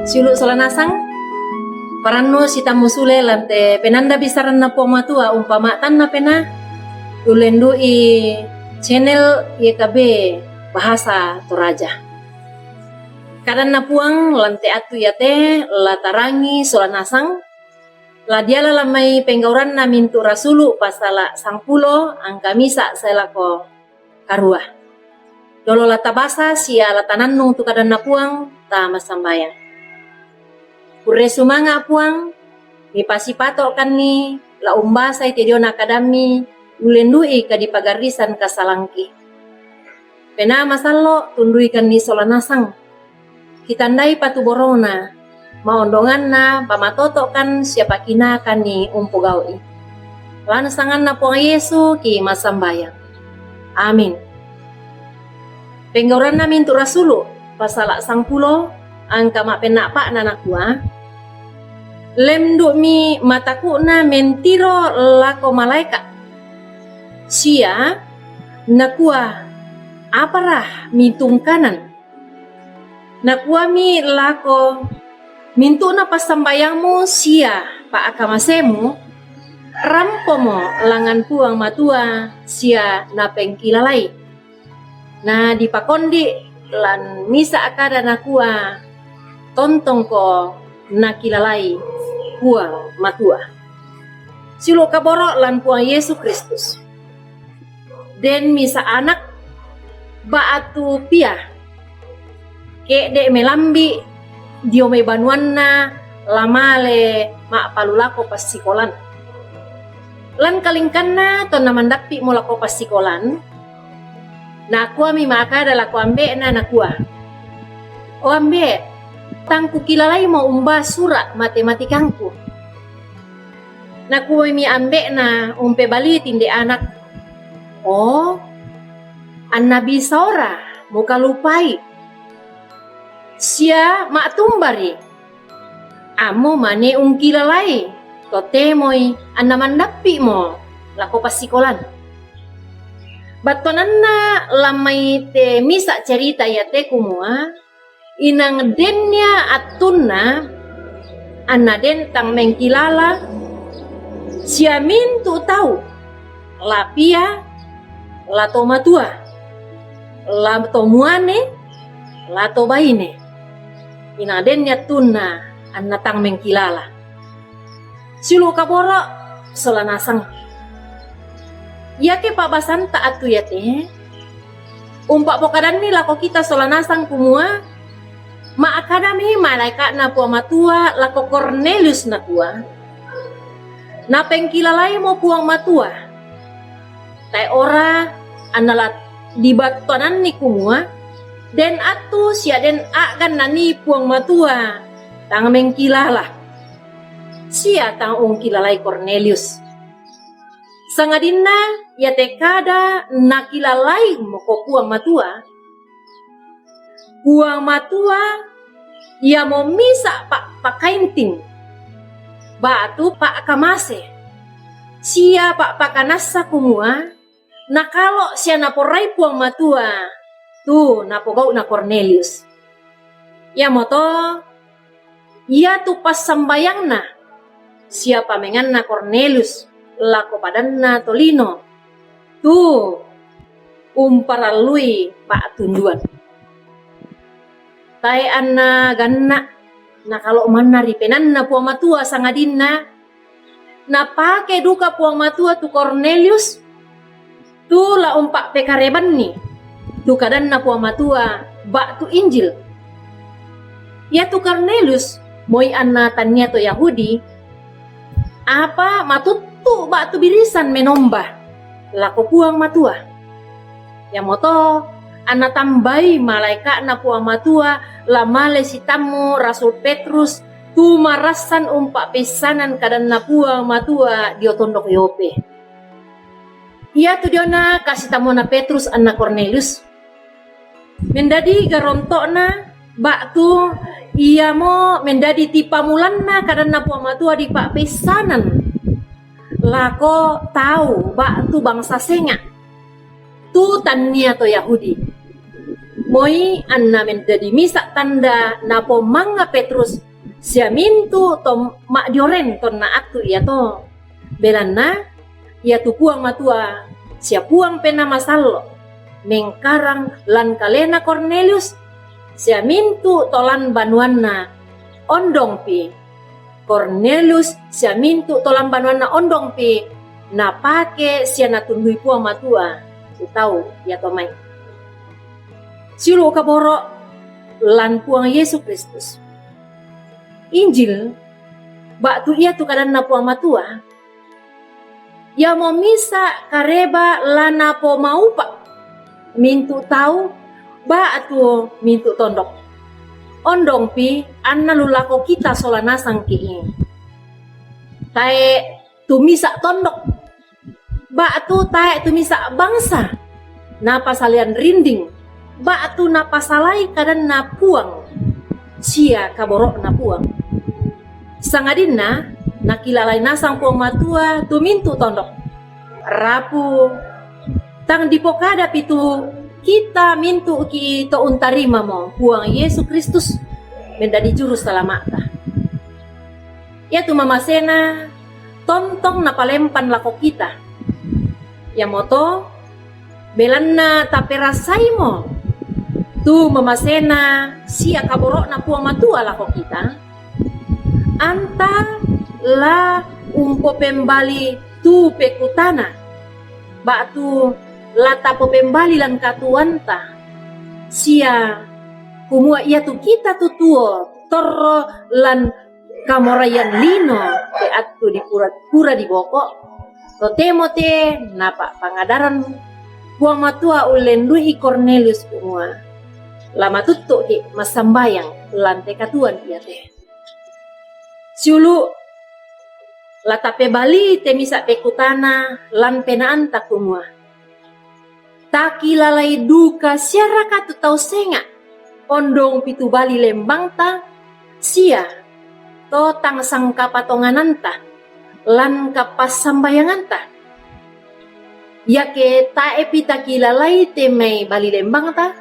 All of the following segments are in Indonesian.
Siulu solanasang paranno sita musule lante penanda bisaran na po matua umpama tan na pena ulendu i channel YKB bahasa Toraja. Kadan na puang lante atu yate latarangi solanasang la diala lamai penggauran na mintu rasulu pasala sangpulo angka misa selako karua. Dolo lata basa sia latanannu tu kadan na puang ta masambayang. Pure sumanga puang mi pasipato kan ni la umbasa ite diona kadami ulendui ka di pagarisan kasalangki. Pena masallo tundui kan ni solanasang. Kitandai patu borona maondongan na pamatoto kan siapa kina kan ni umpugawi. Lan sangan na puang Yesu ki masambayang. Amin. Penggauran namin tu rasulu pasala sangpulo angka mak penapa nanakua lemdu mi mataku na mentiro lako malaikat sia nakua aparah mitung kanan nakua mi lako mintu na pasambayangmu sia pa akamasemu rampomo langan puang matua sia na pengkilalai na dipakondi lan misa akada nakua tontong ko nakilalai puang matua. Silo kaboro lan puang Yesus Kristus. Den misa anak baatu pia. Ke de melambi dio me banuanna lamale mak palulako pasikolan. Lan kalingkanna to namandapi molako pasikolan. Nakua mi maka adalah ku ambe na nakua. O ambe, tangku kilalai mau umba surat matematikangku. Nakua mi ambe na umpe bali tinde anak. Oh, anna bisa ora muka lupai. Sia mak tumbari. Amo mane kilalai. Totemoi anna mandapi mo lako pasikolan. Batonanna lamai te misa cerita ya te kumua inang dennya atunna anna den tang mengkilala siamin tu tahu lapia lato matua lato muane lato baine inang dennya tunna anna tang mengkilala silu kaboro solanasang. Ya ke pabasan taat tu ya teh. Umpak pokadan ni lako kita solanasang kumua. Ma akadami malaikat na puang matua lako Cornelius na tua. Na pengkilalai mo puang matua. Tai ora analat dibatonan ni kumua. Den atu sia den akan nani puang matua. Tang mengkilala. Sia tang kilalai Cornelius. Sangadina ya tekada nakilalai moko puang matua. Puang matua ya mau misa pak pakainting. Batu pak kamase. Sia pak pakanasa kumua. Na kalau sia naporai puang matua. Tu napogau na Cornelius. Ya moto ya tu pas sambayang na. Siapa mengan na Cornelius. Lako padanna tolino tu umparalui pak tunduan tai anna ganna na kalau manna ripenan na puang matua sangadinna na pake duka puang matua tu Cornelius tu la umpak pekareban ni tu kadan na puang matua bak tu Injil ya tu Cornelius moi anna tanya to Yahudi apa matut tu batu birisan menombah lako puang matua ya moto ana tambai malaikat na puang matua lamale sitamu Rasul Petrus tu marasan umpak pesanan kadan na puang matua dio tondok Yope ia tu diona kasih tamu na Petrus anna Cornelius mendadi garontok na batu ia mo mendadi tipamulan na kadan na puang matua di pak pesanan lako tahu bak tu bangsa senga tu tania to Yahudi moi anna menjadi misa tanda napo manga Petrus sia mintu to mak dioren ton na atu ia to belanna ia tu puang matua sia puang pena masallo mengkarang lan kalena Cornelius sia mintu tolan banuanna ondong pi Cornelius sia mintu tolan banuanna ondong pi na pake sia natundui puang matua si tahu ya to mai silu kaboro lan puang Yesus Kristus Injil bak tu ia tu kadan na puang matua ya mau misa kareba lana po maupa mintu tahu ba tu mintu tondok ondong pi anna lulako kita solana sangki tae tu misa tondok ba tu tae tu misa bangsa na pasalian rinding ba tu na pasalai kadan na puang sia kaborok na puang sangadina nakilalai nasang puang matua tu mintu tondok rapu tang dipokada pitu kita mintu ki to untarima mo puang Yesus Kristus menjadi juru selamat ya tu mamasena tontong na palempan lako kita ya moto belanna taperasai mo tu mamasena sia kaborok na puang matua lako kita anta la umpo pembali tu pekutana batu lata po pembali lan katuanta sia kumua ia tu kita tu tuo torro lan kamorayan lino te atu di pura di boko to temote napa pangadaran puang matua ulendui Cornelius kumua lama tutto ki masambayang lan te katuan ia te siulu lata pe bali te misa pekutana lan penaanta kumua taki lalai duka siara katu tau senga ondong pitu bali lembang ta sia to tang sangka patongananta lan kapas sambayanganta yake ta epita kilalai te mai bali lembang ta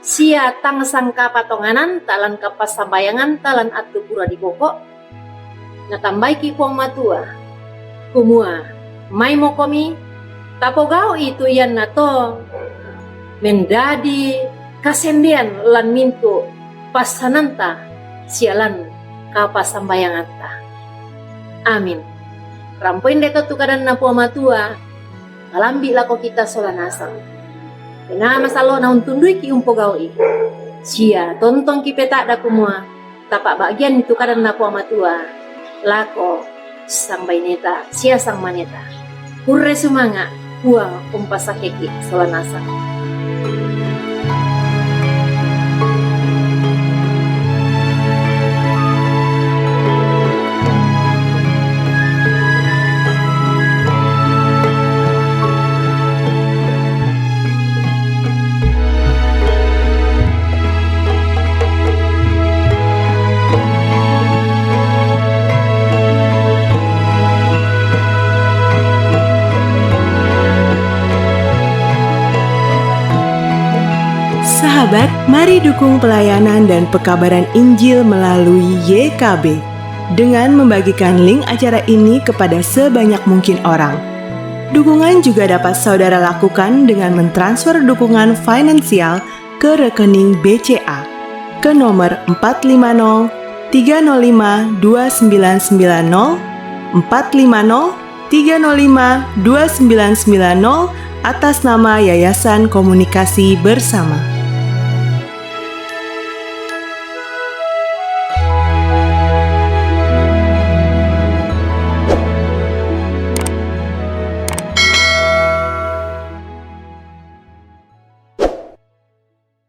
sia tang sangka patongananta lan kapas sambayanganta lan atu pura di boko natambai ki puang matua kumua mai mo komi tapogao itu yan na to mendadi kasendian lan mintu pasananta sialan kapasambayanganta amin rampoin deto tukadan na puang matua alambi lako kita solanasang pena masalo na untundui ki umpogao sia tontong ki peta da kumua tapak bagian itu kadan na puang matua lako sang baineta sia sang maneta kurre sumanga puang umpasakeki solanasa Sahabat, mari dukung pelayanan dan pekabaran Injil melalui YKB dengan membagikan link acara ini kepada sebanyak mungkin orang. Dukungan juga dapat saudara lakukan dengan mentransfer dukungan finansial ke rekening BCA ke nomor 450 305 2990 450 305 2990 atas nama Yayasan Komunikasi Bersama.